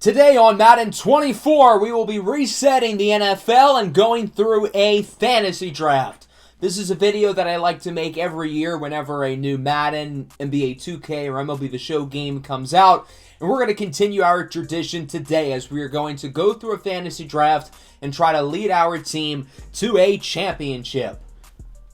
Today on Madden 24, we will be resetting the NFL and going through a fantasy draft. This is a video that I like to make every year whenever a new Madden, NBA 2K, or MLB The Show game comes out. And we're going to continue our tradition today as we are going to go through a fantasy draft and try to lead our team to a championship.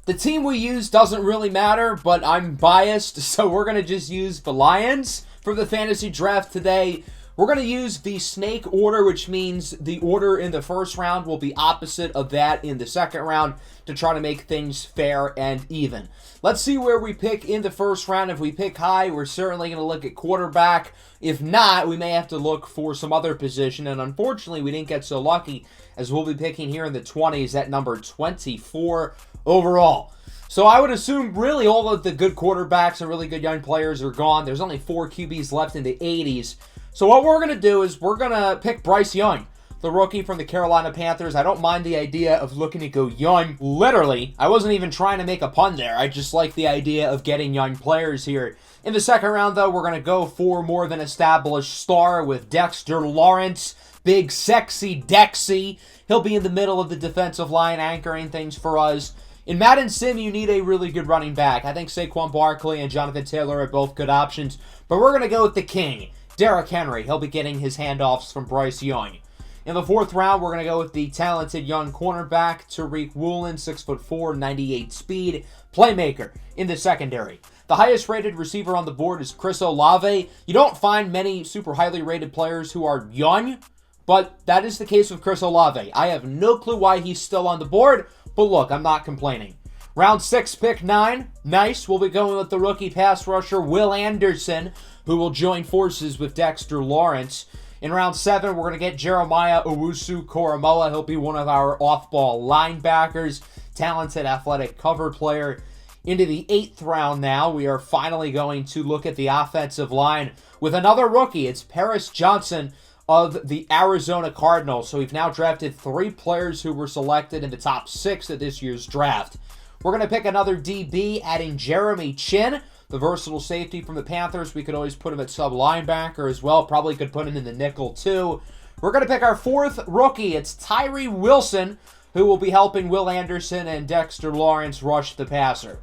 The team we use doesn't really matter, but I'm biased, so we're going to just use the Lions for the fantasy draft today. We're going to use the snake order, which means the order in the first round will be opposite of that in the second round to try to make things fair and even. Let's see where we pick in the first round. If we pick high, we're certainly going to look at quarterback. If not, we may have to look for some other position, and unfortunately, we didn't get so lucky as we'll be picking here in the 20s at number 24 overall. So I would assume really all of the good quarterbacks and really good young players are gone. There's only 4 QBs left in the 80s. So what we're going to do is we're going to pick Bryce Young, the rookie from the Carolina Panthers. I don't mind the idea of looking to go young. Literally, I wasn't even trying to make a pun there. I just like the idea of getting young players here. In the second round, though, we're going to go for more of an established star with Dexter Lawrence. Big, sexy Dexy. He'll be in the middle of the defensive line anchoring things for us. In Madden Sim, you need a really good running back. I think Saquon Barkley and Jonathan Taylor are both good options. But we're going to go with the king, Derrick Henry. He'll be getting his handoffs from Bryce Young. In the fourth round, we're going to go with the talented young cornerback, Tariq Woolen, 6'4", 98 speed, playmaker in the secondary. The highest rated receiver on the board is Chris Olave. You don't find many super highly rated players who are young, but that is the case with Chris Olave. I have no clue why he's still on the board, but look, I'm not complaining. Round 6, pick 9. Nice. We'll be going with the rookie pass rusher, Will Anderson, who will join forces with Dexter Lawrence. In round 7, we're going to get Jeremiah Owusu-Koramoah. He'll be one of our off-ball linebackers, talented athletic cover player. Into the 8th round now, we are finally going to look at the offensive line with another rookie. It's Paris Johnson of the Arizona Cardinals. So we've now drafted 3 players who were selected in the top 6 of this year's draft. We're going to pick another DB, adding Jeremy Chin, the versatile safety from the Panthers. We could always put him at sub-linebacker as well. Probably could put him in the nickel too. We're going to pick our 4th rookie. It's Tyree Wilson, who will be helping Will Anderson and Dexter Lawrence rush the passer.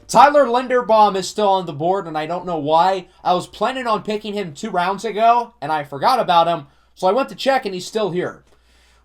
Tyler Linderbaum is still on the board, and I don't know why. I was planning on picking him 2 rounds ago, and I forgot about him, so I went to check, and he's still here.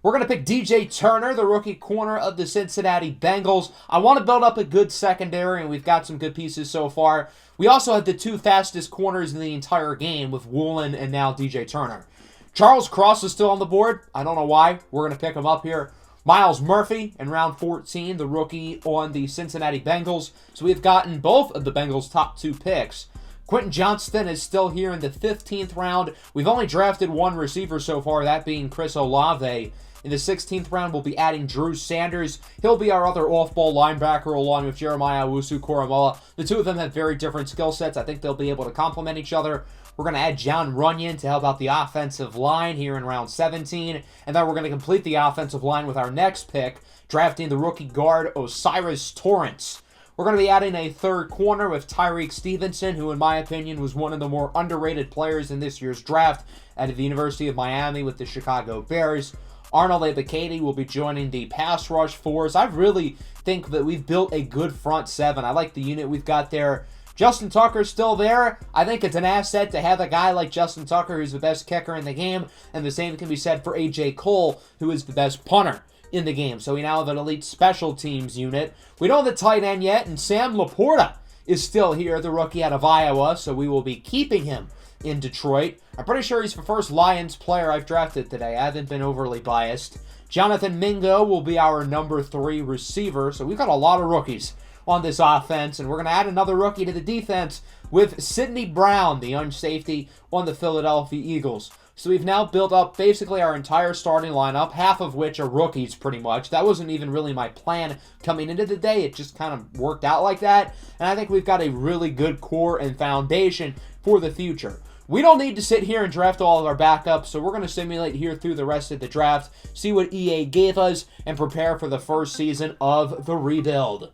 We're going to pick DJ Turner, the rookie corner of the Cincinnati Bengals. I want to build up a good secondary, and we've got some good pieces so far. We also have the 2 fastest corners in the entire game with Woolen and now DJ Turner. Charles Cross is still on the board. I don't know why. We're going to pick him up here. Myles Murphy in round 14, the rookie on the Cincinnati Bengals. So we've gotten both of the Bengals' top 2 picks. Quentin Johnston is still here in the 15th round. We've only drafted 1 receiver so far, that being Chris Olave. In the 16th round, we'll be adding Drew Sanders. He'll be our other off-ball linebacker along with Jeremiah Owusu-Koramoah. The 2 of them have very different skill sets. I think they'll be able to complement each other. We're going to add John Runyon to help out the offensive line here in round 17. And then we're going to complete the offensive line with our next pick, drafting the rookie guard Osiris Torrance. We're going to be adding a 3rd corner with Tyreek Stevenson, who in my opinion was one of the more underrated players in this year's draft out of the University of Miami with the Chicago Bears. Arnold Ebiketie will be joining the pass rush force. I really think that we've built a good front 7. I like the unit we've got there. Justin Tucker's still there. I think it's an asset to have a guy like Justin Tucker, who's the best kicker in the game, and the same can be said for A.J. Cole, who is the best punter in the game. So we now have an elite special teams unit. We don't have the tight end yet, and Sam Laporta is still here, the rookie out of Iowa, so we will be keeping him in Detroit. I'm pretty sure he's the first Lions player I've drafted today. I haven't been overly biased. Jonathan Mingo will be our number 3 receiver, so we've got a lot of rookies on this offense, and we're going to add another rookie to the defense with Sidney Brown, the young safety on the Philadelphia Eagles. So we've now built up basically our entire starting lineup, half of which are rookies pretty much. That wasn't even really my plan coming into the day. It just kind of worked out like that, and I think we've got a really good core and foundation for the future. We don't need to sit here and draft all of our backups, so we're going to simulate here through the rest of the draft, see what EA gave us, and prepare for the first season of the rebuild.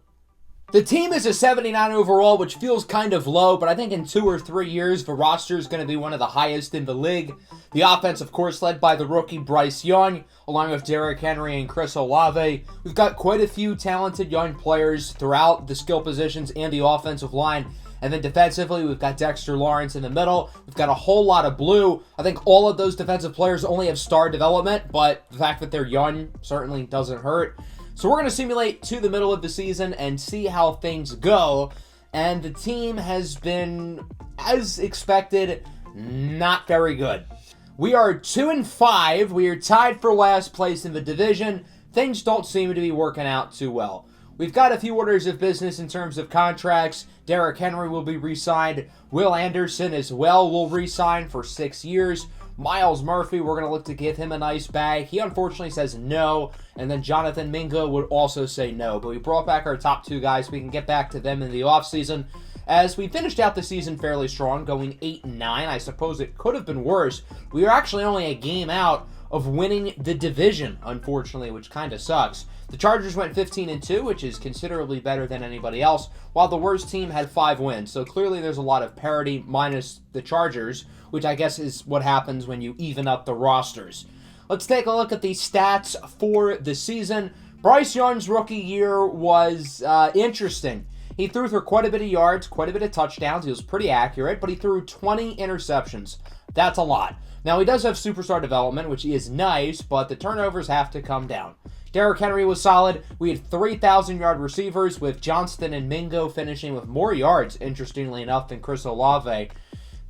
The team is a 79 overall, which feels kind of low, but I think in 2 or 3 years, the roster is going to be one of the highest in the league. The offense, of course, led by the rookie Bryce Young, along with Derrick Henry and Chris Olave. We've got quite a few talented young players throughout the skill positions and the offensive line. And then defensively, we've got Dexter Lawrence in the middle. We've got a whole lot of blue. I think all of those defensive players only have star development, but the fact that they're young certainly doesn't hurt. So we're going to simulate to the middle of the season and see how things go. And the team has been, as expected, not very good. We are 2-5. We are tied for last place in the division. Things don't seem to be working out too well. We've got a few orders of business in terms of contracts. Derrick Henry will be re-signed. Will Anderson as well will re-sign for 6 years. Myles Murphy, we're going to look to give him a nice bag. He unfortunately says no. And then Jonathan Mingo would also say no. But we brought back our top 2 guys. We can get back to them in the offseason. As we finished out the season fairly strong, going 8-9. I suppose it could have been worse. We were actually only a game out of winning the division, unfortunately, which kind of sucks. The Chargers went 15-2, which is considerably better than anybody else, while the worst team had 5 wins. So clearly there's a lot of parity minus the Chargers, which I guess is what happens when you even up the rosters. Let's take a look at the stats for the season. Bryce Young's rookie year was interesting. He threw for quite a bit of yards, quite a bit of touchdowns. He was pretty accurate, but he threw 20 interceptions. That's a lot. Now, he does have superstar development, which is nice, but the turnovers have to come down. Derrick Henry was solid. We had 3,000-yard receivers, with Johnston and Mingo finishing with more yards, interestingly enough, than Chris Olave.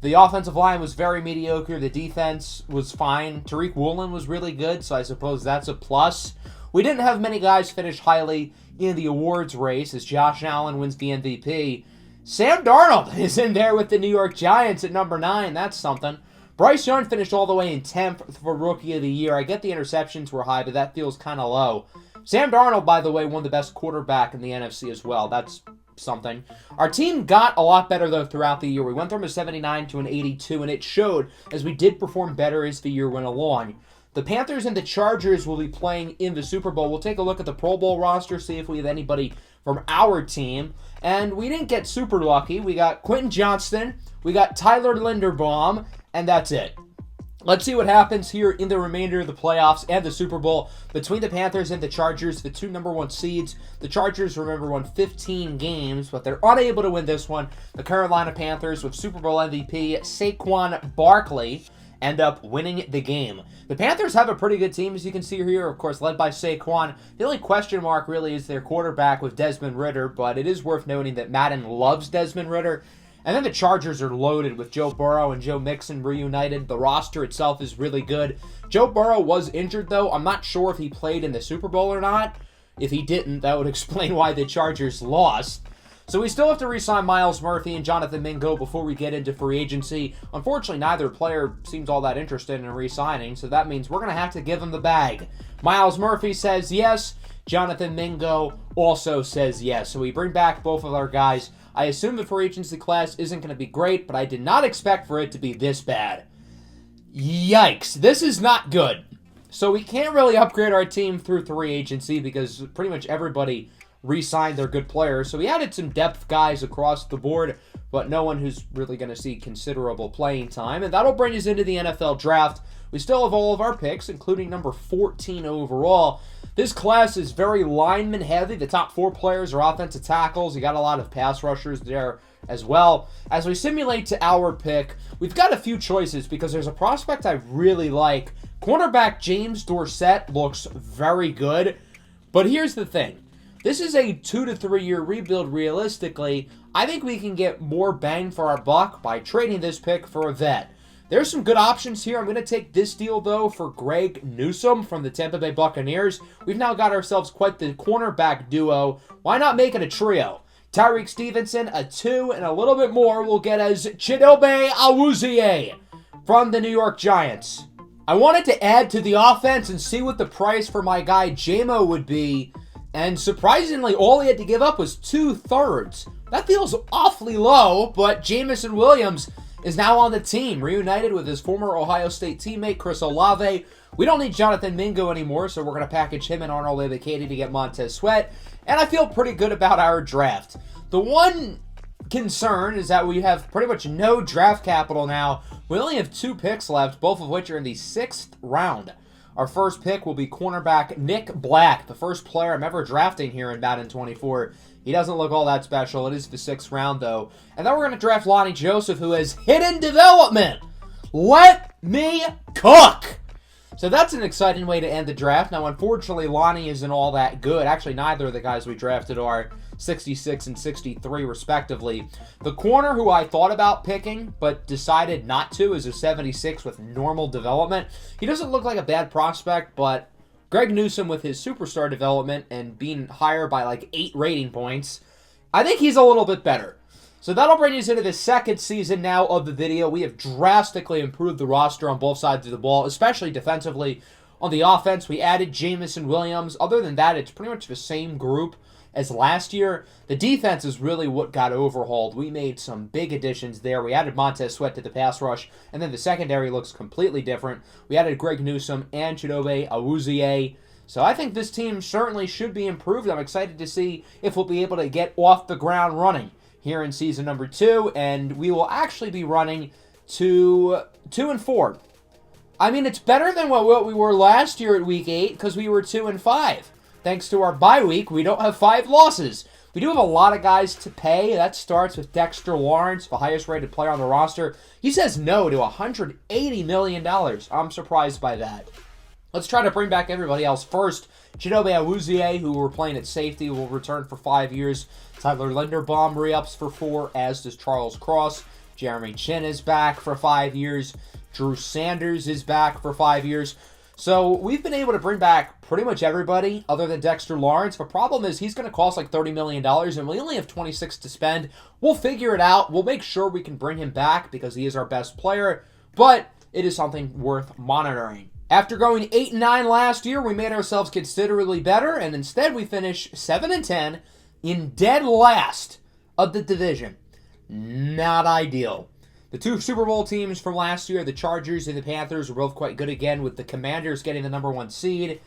The offensive line was very mediocre. The defense was fine. Tariq Woolen was really good, so I suppose that's a plus. We didn't have many guys finish highly in the awards race as Josh Allen wins the MVP. Sam Darnold is in there with the New York Giants at number 9. That's something. Bryce Young finished all the way in 10th for Rookie of the Year. I get the interceptions were high, but that feels kind of low. Sam Darnold, by the way, won the best quarterback in the NFC as well. That's something. Our team got a lot better, though, throughout the year. We went from a 79 to an 82, and it showed as we did perform better as the year went along. The Panthers and the Chargers will be playing in the Super Bowl. We'll take a look at the Pro Bowl roster, see if we have anybody from our team. And we didn't get super lucky. We got Quentin Johnston, we got Tyler Linderbaum, and that's it. Let's see what happens here in the remainder of the playoffs and the Super Bowl between the Panthers and the Chargers, the 2 number 1 seeds. The Chargers, remember, won 15 games, but they're unable to win this one. The Carolina Panthers, with Super Bowl MVP Saquon Barkley, end up winning the game. The Panthers have a pretty good team, as you can see here, of course, led by Saquon. The only question mark really is their quarterback with Desmond Ridder, but it is worth noting that Madden loves Desmond Ridder. And then the Chargers are loaded with Joe Burrow and Joe Mixon reunited. The roster itself is really good. Joe Burrow was injured, though. I'm not sure if he played in the Super Bowl or not. If he didn't, that would explain why the Chargers lost. So we still have to re-sign Myles Murphy and Jonathan Mingo before we get into free agency. Unfortunately, neither player seems all that interested in re-signing, so that means we're going to have to give them the bag. Myles Murphy says yes. Jonathan Mingo also says yes. So we bring back both of our guys. I assume the free agency class isn't going to be great, but I did not expect for it to be this bad. Yikes. This is not good. So we can't really upgrade our team through free agency because pretty much everybody re-signed their good players. So we added some depth guys across the board, but no one who's really going to see considerable playing time. And that'll bring us into the NFL draft. We still have all of our picks, including number 14 overall. This class is very lineman heavy. The top 4 players are offensive tackles. You got a lot of pass rushers there as well. As we simulate to our pick, we've got a few choices because there's a prospect I really like. Cornerback James Dorsett looks very good. But here's the thing. This is a 2 to 3 year rebuild realistically. I think we can get more bang for our buck by trading this pick for a vet. There's some good options here. I'm going to take this deal, though, for Greg Newsome from the Tampa Bay Buccaneers. We've now got ourselves quite the cornerback duo. Why not make it a trio? Tyreek Stevenson, a 2, and a little bit more will get us Chidobe Awuzie from the New York Giants. I wanted to add to the offense and see what the price for my guy Jamo would be, and surprisingly, all he had to give up was 2/3. That feels awfully low, but Jamison Williams is now on the team, reunited with his former Ohio State teammate Chris Olave. We don't need Jonathan Mingo anymore, so we're going to package him and Arnold Ebiketie to get Montez Sweat, and I feel pretty good about our draft. The one concern is that we have pretty much no draft capital now. We only have 2 picks left, both of which are in the 6th round. Our first pick will be cornerback Nick Black, the first player I'm ever drafting here in Madden 24. He doesn't look all that special. It is the 6th round, though. And then we're going to draft Lonnie Joseph, who has hidden development. Let me cook! So that's an exciting way to end the draft. Now, unfortunately, Lonnie isn't all that good. Actually, neither of the guys we drafted are 66 and 63, respectively. The corner who I thought about picking, but decided not to, is a 76 with normal development. He doesn't look like a bad prospect, but Greg Newsome with his superstar development and being higher by like 8 rating points, I think he's a little bit better. So that'll bring us into the 2nd season now of the video. We have drastically improved the roster on both sides of the ball, especially defensively. On the offense, we added Jamison Williams. Other than that, it's pretty much the same group as last year. The defense is really what got overhauled. We made some big additions there. We added Montez Sweat to the pass rush, and then the secondary looks completely different. We added Greg Newsome and Chidobe Awuzie. So I think this team certainly should be improved. I'm excited to see if we'll be able to get off the ground running here in season number 2, and we will actually be running to 2-4. I mean, it's better than what we were last year at week 8 because we were 2-5. Thanks to our bye week, we don't have 5 losses. We do have a lot of guys to pay. That starts with Dexter Lawrence, the highest rated player on the roster. He says no to $180 million. I'm surprised by that. Let's try to bring back everybody else. First, Chidobe Awuzie, who we're playing at safety, will return for 5 years. Tyler Linderbaum re-ups for 4, as does Charles Cross. Jeremy Chin is back for 5 years. Drew Sanders is back for 5 years. So we've been able to bring back pretty much everybody other than Dexter Lawrence. The problem is he's going to cost like $30 million, and we only have 26 to spend. We'll figure it out. We'll make sure we can bring him back because he is our best player, but it is something worth monitoring. After going 8-9 last year, we made ourselves considerably better, and instead we finished 7-10 in dead last of the division. Not ideal. The 2 Super Bowl teams from last year, the Chargers and the Panthers, were both quite good again, with the Commanders getting the number 1 seed,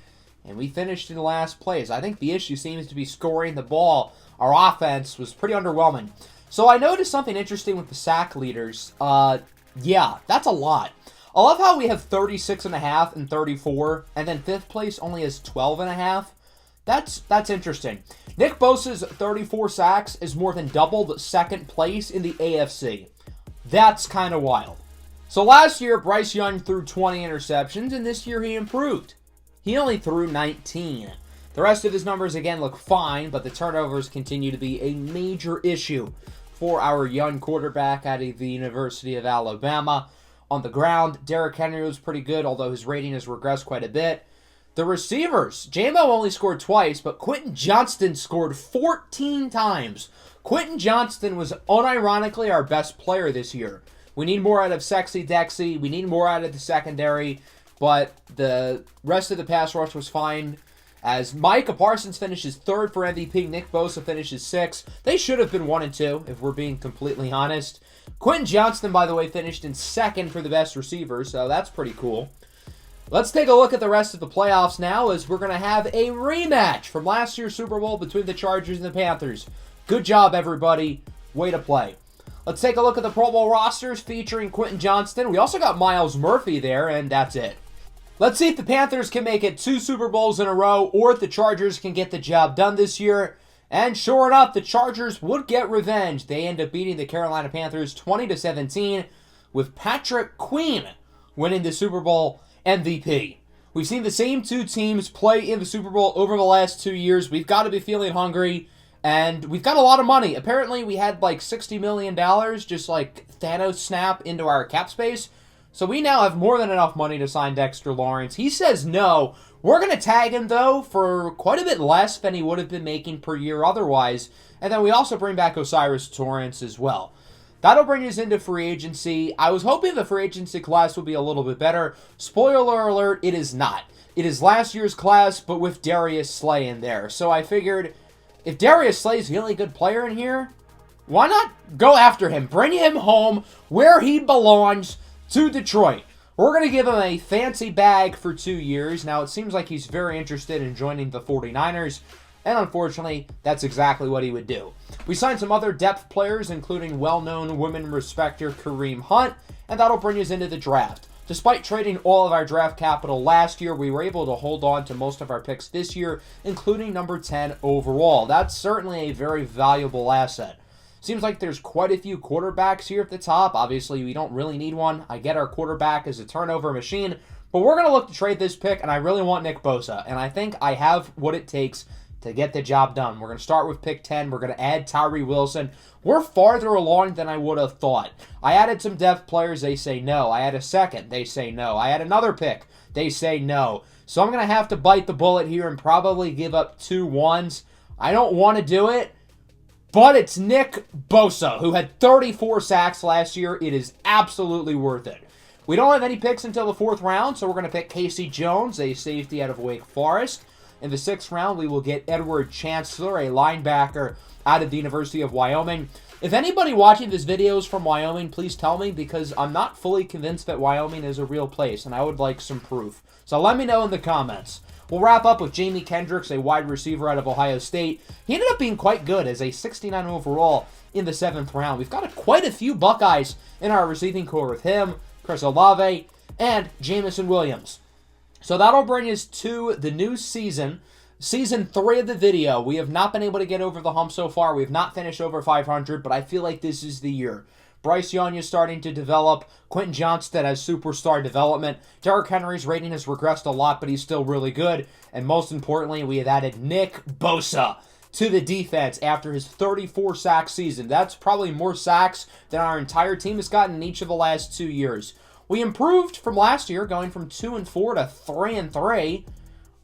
and we finished in last place. I think the issue seems to be scoring the ball. Our offense was pretty underwhelming. So I noticed something interesting with the sack leaders. Yeah, that's a lot. I love how we have 36.5 and 34, and then 5th place only has 12.5. That's interesting. Nick Bosa's 34 sacks is more than double the 2nd place in the AFC. That's kind of wild. So last year, Bryce Young threw 20 interceptions, and this year he improved. He only threw 19. The rest of his numbers, again, look fine, but the turnovers continue to be a major issue for our young quarterback out of the University of Alabama. On the ground, Derrick Henry was pretty good, although his rating has regressed quite a bit. The receivers, J-Mo only scored twice, but Quentin Johnston scored 14 times. Quentin Johnston was unironically our best player this year. We need more out of Sexy Dexy. We need more out of the secondary, but the rest of the pass rush was fine. As Micah Parsons finishes 3rd for MVP, Nick Bosa finishes 6th. They should have been 1 and 2, if we're being completely honest. Quentin Johnston, by the way, finished in 2nd for the best receiver, so that's pretty cool. Let's take a look at the rest of the playoffs now, as we're going to have a rematch from last year's Super Bowl between the Chargers and the Panthers. Good job, everybody. Way to play. Let's take a look at the Pro Bowl rosters featuring Quentin Johnston. We also got Myles Murphy there, and that's it. Let's see if the Panthers can make it 2 Super Bowls in a row, or if the Chargers can get the job done this year. And sure enough, the Chargers would get revenge. They end up beating the Carolina Panthers 20-17, with Patrick Queen winning the Super Bowl MVP. We've seen the same 2 teams play in the Super Bowl over the last 2 years. We've got to be feeling hungry. And we've got a lot of money. Apparently, we had like $60 million just like Thanos snap into our cap space. So we now have more than enough money to sign Dexter Lawrence. He says no. We're going to tag him, though, for quite a bit less than he would have been making per year otherwise. And then we also bring back Osiris Torrance as well. That'll bring us into free agency. I was hoping the free agency class would be a little bit better. Spoiler alert, it is not. It is last year's class, but with Darius Slay in there. So I figured, if Darius Slay is the only good player in here, Why not go after him? Bring him home where he belongs, to Detroit. We're going to give him a fancy bag for 2 years. Now, it seems like he's very interested in joining the 49ers, and unfortunately, that's exactly what he would do. We signed some other depth players, including well-known women respecter Kareem Hunt, and that'll bring us into the draft. Despite trading all of our draft capital last year, we were able to hold on to most of our picks this year, including number 10 overall. That's certainly a very valuable asset. Seems like there's quite a few quarterbacks here at the top. Obviously, we don't really need one. I get our quarterback is a turnover machine, but we're going to look to trade this pick, and I really want Nick Bosa, and I think I have what it takes to get the job done. We're going to start with pick 10. We're going to add Tyree Wilson. We're farther along than I would have thought. I added some depth players. They say no. I had a second. They say no. I had another pick. They say no. So I'm going to have to bite the bullet here and probably give up 2 ones. I don't want to do it, but it's Nick Bosa, who had 34 sacks last year. It is absolutely worth it. We don't have any picks until the 4th round, so we're going to pick Casey Jones, a safety out of Wake Forest. In the 6th round, we will get Edward Chancellor, a linebacker out of the University of Wyoming. If anybody watching this video is from Wyoming, please tell me, because I'm not fully convinced that Wyoming is a real place, and I would like some proof. So let me know in the comments. We'll wrap up with Jamie Kendricks, a wide receiver out of Ohio State. He ended up being quite good as a 69 overall in the 7th round. We've got quite a few Buckeyes in our receiving core with him, Chris Olave, and Jamison Williams. So that'll bring us to the new season, Season 3 of the video. We have not been able to get over the hump so far. We have not finished over 500, but I feel like this is the year. Bryce Young is starting to develop. Quentin Johnston has superstar development. Derrick Henry's rating has regressed a lot, but he's still really good. And most importantly, we have added Nick Bosa to the defense after his 34-sack season. That's probably more sacks than our entire team has gotten in each of the last 2 years. We improved from last year, going from 2-4 to 3-3.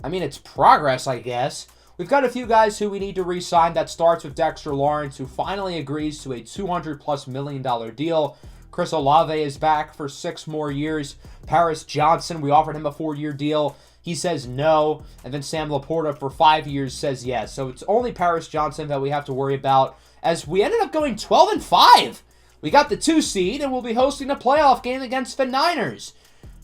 I mean, it's progress, I guess. We've got a few guys who we need to re-sign. That starts with Dexter Lawrence, who finally agrees to a $200+ million deal. Chris Olave is back for 6 more years. Paris Johnson, we offered him a 4-year deal. He says no. And then Sam Laporta for 5 years says yes. So it's only Paris Johnson that we have to worry about, as we ended up going 12-5. We got the 2 seed, and we'll be hosting a playoff game against the Niners.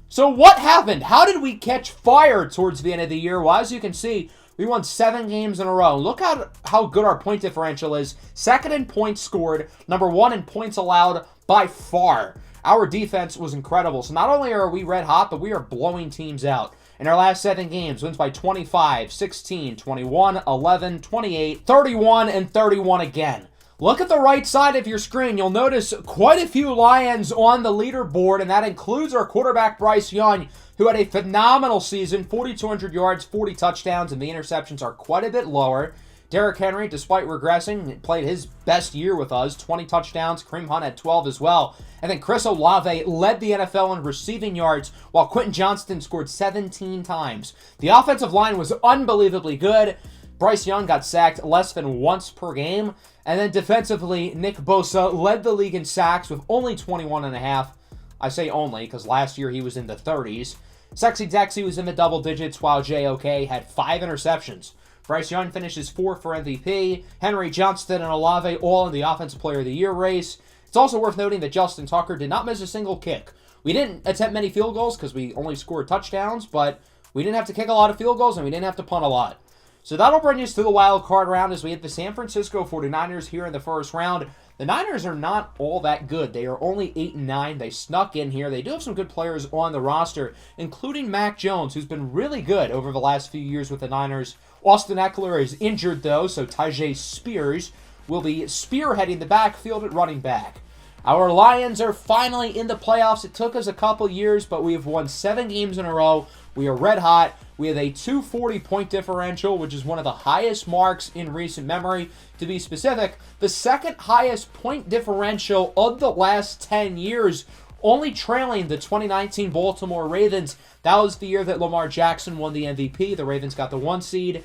So what happened? How did we catch fire towards the end of the year? Well, as you can see, we won 7 games in a row. Look how good our point differential is. 2nd in points scored, number 1 in points allowed by far. Our defense was incredible. So not only are we red hot, but we are blowing teams out. In our last 7 games, wins by 25, 16, 21, 11, 28, 31, and 31 again. Look at the right side of your screen. You'll notice quite a few Lions on the leaderboard, and that includes our quarterback, Bryce Young, who had a phenomenal season, 4,200 yards, 40 touchdowns, and the interceptions are quite a bit lower. Derrick Henry, despite regressing, played his best year with us, 20 touchdowns. Kareem Hunt had 12 as well. And then Chris Olave led the NFL in receiving yards, while Quentin Johnston scored 17 times. The offensive line was unbelievably good. Bryce Young got sacked less than once per game. And then defensively, Nick Bosa led the league in sacks with only 21.5. I say only because last year he was in the 30s. Sexy Dexy was in the double digits, while JOK had 5 interceptions. Bryce Young finishes 4th for MVP. Henry, Johnston, and Olave all in the Offensive Player of the Year race. It's also worth noting that Justin Tucker did not miss a single kick. We didn't attempt many field goals because we only scored touchdowns, but we didn't have to kick a lot of field goals and we didn't have to punt a lot. So that'll bring us to the wild card round as we hit the San Francisco 49ers here in the 1st round. The Niners are not all that good. They are only 8-9. They snuck in here. They do have some good players on the roster, including Mac Jones, who's been really good over the last few years with the Niners. Austin Eckler is injured, though, so Tyjae Spears will be spearheading the backfield at running back. Our Lions are finally in the playoffs. It took us a couple years, but we have won 7 games in a row. We are red hot. We have a 240 point differential, which is one of the highest marks in recent memory. To be specific, the 2nd highest point differential of the last 10 years, only trailing the 2019 Baltimore Ravens. That was the year that Lamar Jackson won the MVP. The Ravens got the 1 seed,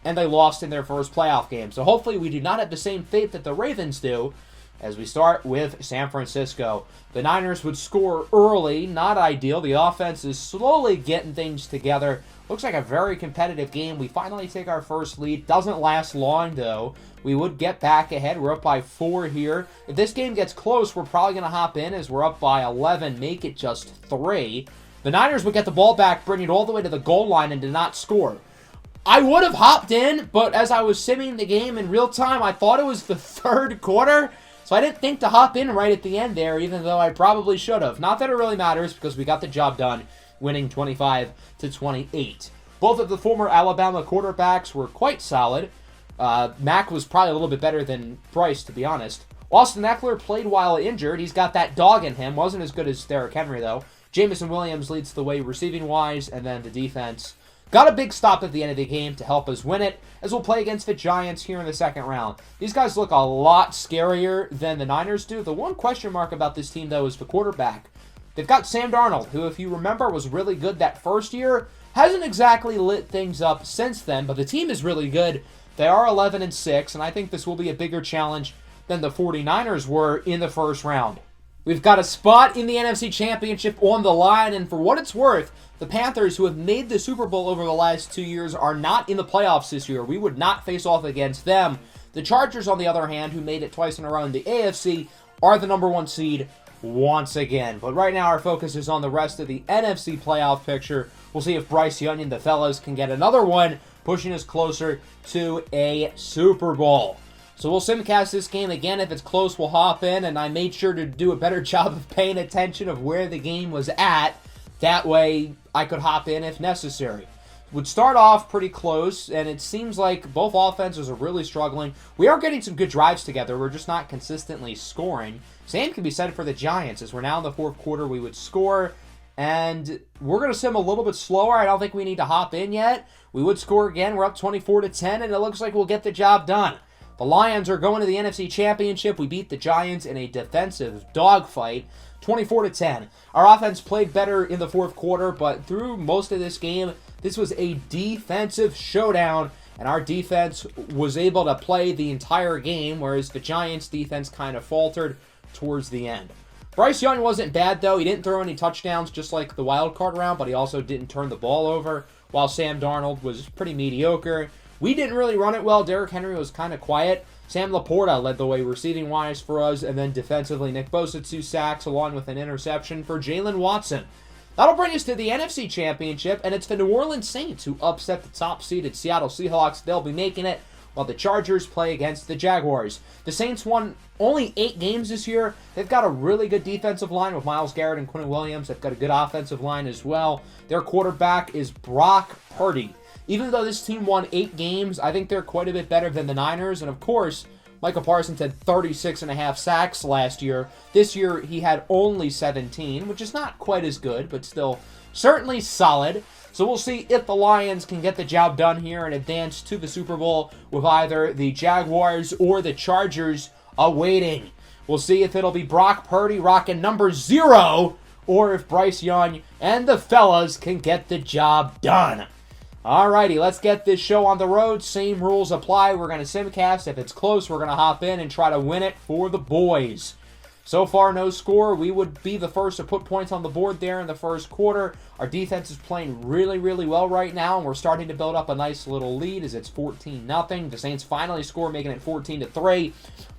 and they lost in their first playoff game. So hopefully we do not have the same fate that the Ravens do. as we start with San Francisco. The Niners would score early, not ideal. The offense is slowly getting things together. Looks like a very competitive game. We finally take our first lead. Doesn't last long, though. We would get back ahead. We're up by 4 here. If this game gets close, we're probably going to hop in as we're up by 11, make it just 3. The Niners would get the ball back, bring it all the way to the goal line, and did not score. I would have hopped in, but as I was simming the game in real time, I thought it was the 3rd quarter, so I didn't think to hop in right at the end there, even though I probably should have. Not that it really matters, because we got the job done, winning 25-28. Both of the former Alabama quarterbacks were quite solid. Mac was probably a little bit better than Bryce, to be honest. Austin Eckler played while injured. He's got that dog in him. Wasn't as good as Derrick Henry, though. Jamison Williams leads the way receiving-wise, and then the defense got a big stop at the end of the game to help us win it, as we'll play against the Giants here in the second round. These guys look a lot scarier than the Niners do. The one question mark about this team, though, is the quarterback. They've got Sam Darnold, who, if you remember, was really good that first year. Hasn't exactly lit things up since then, but the team is really good. They are 11-6, and I think this will be a bigger challenge than the 49ers were in the first round. We've got a spot in the NFC Championship on the line, and for what it's worth, the Panthers, who have made the Super Bowl over the last 2 years, are not in the playoffs this year. We would not face off against them. The Chargers, on the other hand, who made it twice in a row in the AFC, are the number 1 seed once again. But right now our focus is on the rest of the NFC playoff picture. We'll see if Bryce Young and the fellas can get another one, pushing us closer to a Super Bowl. So we'll simcast this game again. If it's close, we'll hop in, and I made sure to do a better job of paying attention of where the game was at. That way, I could hop in if necessary. Would start off pretty close, and it seems like both offenses are really struggling. We are getting some good drives together. We're just not consistently scoring. Same can be said for the Giants, as we're now in the 4th quarter. We would score, and we're going to sim a little bit slower. I don't think we need to hop in yet. We would score again. We're up 24-10, and it looks like we'll get the job done. The Lions are going to the NFC Championship. We beat the Giants in a defensive dogfight, 24-10. Our offense played better in the 4th quarter, but through most of this game, this was a defensive showdown, and our defense was able to play the entire game, whereas the Giants' defense kind of faltered towards the end. Bryce Young wasn't bad, though. He didn't throw any touchdowns, just like the wild card round, but he also didn't turn the ball over, while Sam Darnold was pretty mediocre. We didn't really run it well. Derrick Henry was kind of quiet. Sam Laporta led the way receiving-wise for us, and then defensively, Nick Bosa 2 sacks, along with an interception for Jalen Watson. That'll bring us to the NFC Championship, and it's the New Orleans Saints who upset the top-seeded Seattle Seahawks. They'll be making it, while the Chargers play against the Jaguars. The Saints won only 8 games this year. They've got a really good defensive line with Myles Garrett and Quinn Williams. They've got a good offensive line as well. Their quarterback is Brock Purdy. Even though this team won 8 games, I think they're quite a bit better than the Niners. And of course, Micah Parsons had 36.5 sacks last year. This year, he had only 17, which is not quite as good, but still certainly solid. So we'll see if the Lions can get the job done here and advance to the Super Bowl with either the Jaguars or the Chargers awaiting. We'll see if it'll be Brock Purdy rocking number 0, or if Bryce Young and the fellas can get the job done. Alrighty, let's get this show on the road. Same rules apply. We're going to simcast. If it's close, we're going to hop in and try to win it for the boys. So far, no score. We would be the first to put points on the board there in the first quarter. Our defense is playing really, really well right now, and we're starting to build up a nice little lead as it's 14-0. The Saints finally score, making it 14-3,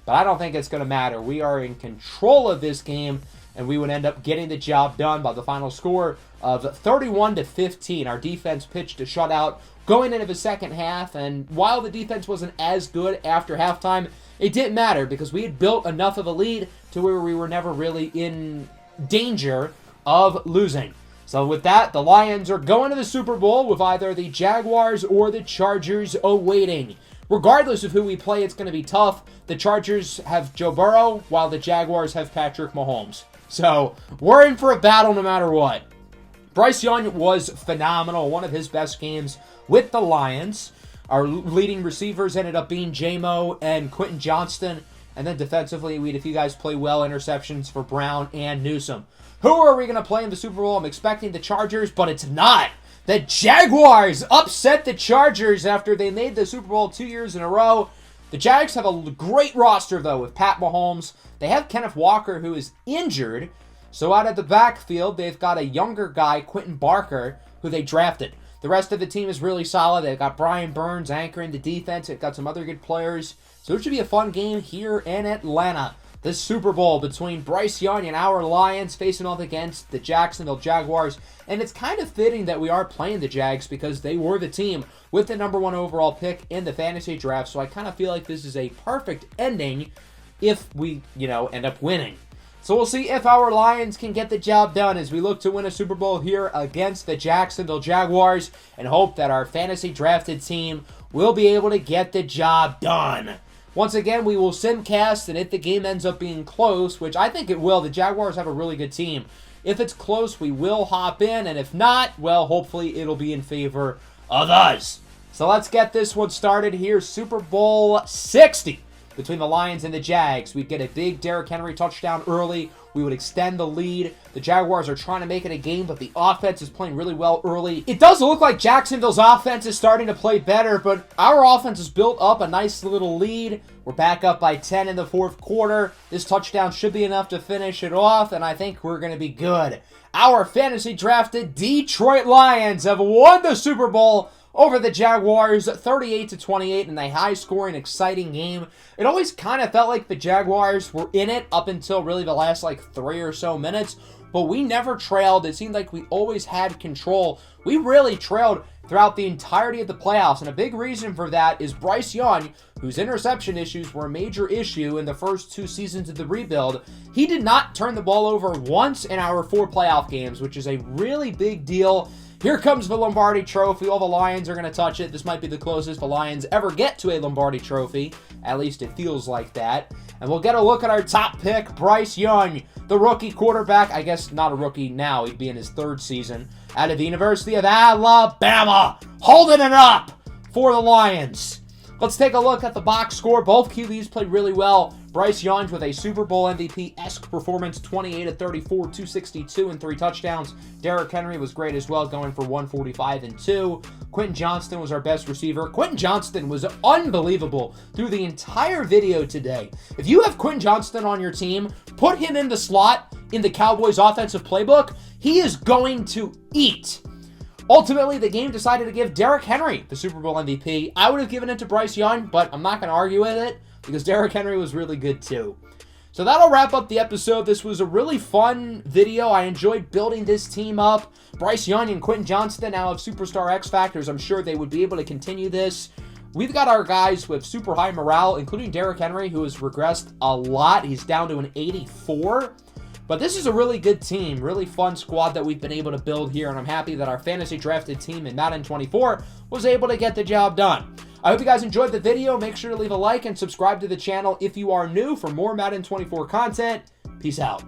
but I don't think it's going to matter. We are in control of this game, and we would end up getting the job done by the final score of 31-15. Our defense pitched a shutout going into the second half, and while the defense wasn't as good after halftime, it didn't matter because we had built enough of a lead to where we were never really in danger of losing. So with that, the Lions are going to the Super Bowl with either the Jaguars or the Chargers awaiting. Regardless of who we play, it's going to be tough. The Chargers have Joe Burrow, while the Jaguars have Patrick Mahomes. So we're in for a battle no matter what. Bryce Young was phenomenal, one of his best games with the Lions. Our leading receivers ended up being J-Mo and Quentin Johnston. And then defensively, we had a few guys play well, interceptions for Brown and Newsome. Who are we going to play in the Super Bowl? I'm expecting the Chargers, but it's not. The Jaguars upset the Chargers after they made the Super Bowl 2 years in a row. The Jags have a great roster, though, with Pat Mahomes. They have Kenneth Walker, who is injured. So out of the backfield, they've got a younger guy, Quentin Barker, who they drafted. The rest of the team is really solid. They've got Brian Burns anchoring the defense. They've got some other good players. So it should be a fun game here in Atlanta. The Super Bowl between Bryce Young and our Lions facing off against the Jacksonville Jaguars. And it's kind of fitting that we are playing the Jags because they were the team with the #1 overall pick in the fantasy draft. So I kind of feel like this is a perfect ending if we, end up winning. So we'll see if our Lions can get the job done as we look to win a Super Bowl here against the Jacksonville Jaguars and hope that our fantasy drafted team will be able to get the job done. Once again, we will simcast, and if the game ends up being close, which I think it will, the Jaguars have a really good team. If it's close, we will hop in, and if not, well, hopefully it'll be in favor of us. So let's get this one started here. Super Bowl 60 between the Lions and the Jags. We'd get a big Derrick Henry touchdown early. We would extend the lead. The Jaguars are trying to make it a game, but the offense is playing really well early. It does look like Jacksonville's offense is starting to play better, but our offense has built up a nice little lead. We're back up by 10 in the fourth quarter. This touchdown should be enough to finish it off, and I think we're going to be good. Our fantasy drafted Detroit Lions have won the Super Bowl over the Jaguars, 38-28 in a high-scoring, exciting game. It always kind of felt like the Jaguars were in it up until really the last 3 or so minutes, but we never trailed. It seemed like we always had control. We really trailed throughout the entirety of the playoffs, and a big reason for that is Bryce Young, whose interception issues were a major issue in the first 2 seasons of the rebuild. He did not turn the ball over once in our 4 playoff games, which is a really big deal. Here comes the Lombardi Trophy. All the Lions are going to touch it. This might be the closest the Lions ever get to a Lombardi Trophy. At least it feels like that. And we'll get a look at our top pick, Bryce Young, the rookie quarterback. I guess not a rookie now. He'd be in his 3rd season. Out of the University of Alabama. Holding it up for the Lions. Let's take a look at the box score. Both QBs played really well. Bryce Young with a Super Bowl MVP-esque performance, 28-34, 262 and 3 touchdowns. Derrick Henry was great as well, going for 145 and 2. Quentin Johnston was our best receiver. Quentin Johnston was unbelievable through the entire video today. If you have Quentin Johnston on your team, put him in the slot in the Cowboys offensive playbook. He is going to eat. Ultimately, the game decided to give Derrick Henry the Super Bowl MVP. I would have given it to Bryce Young, but I'm not going to argue with it because Derrick Henry was really good too. So that'll wrap up the episode. This was a really fun video. I enjoyed building this team up. Bryce Young and Quentin Johnston now have superstar X factors. I'm sure they would be able to continue this. We've got our guys with super high morale, including Derrick Henry, who has regressed a lot. He's down to an 84. But this is a really good team, really fun squad that we've been able to build here, and I'm happy that our fantasy drafted team in Madden 24 was able to get the job done. I hope you guys enjoyed the video. Make sure to leave a like and subscribe to the channel if you are new for more Madden 24 content. Peace out.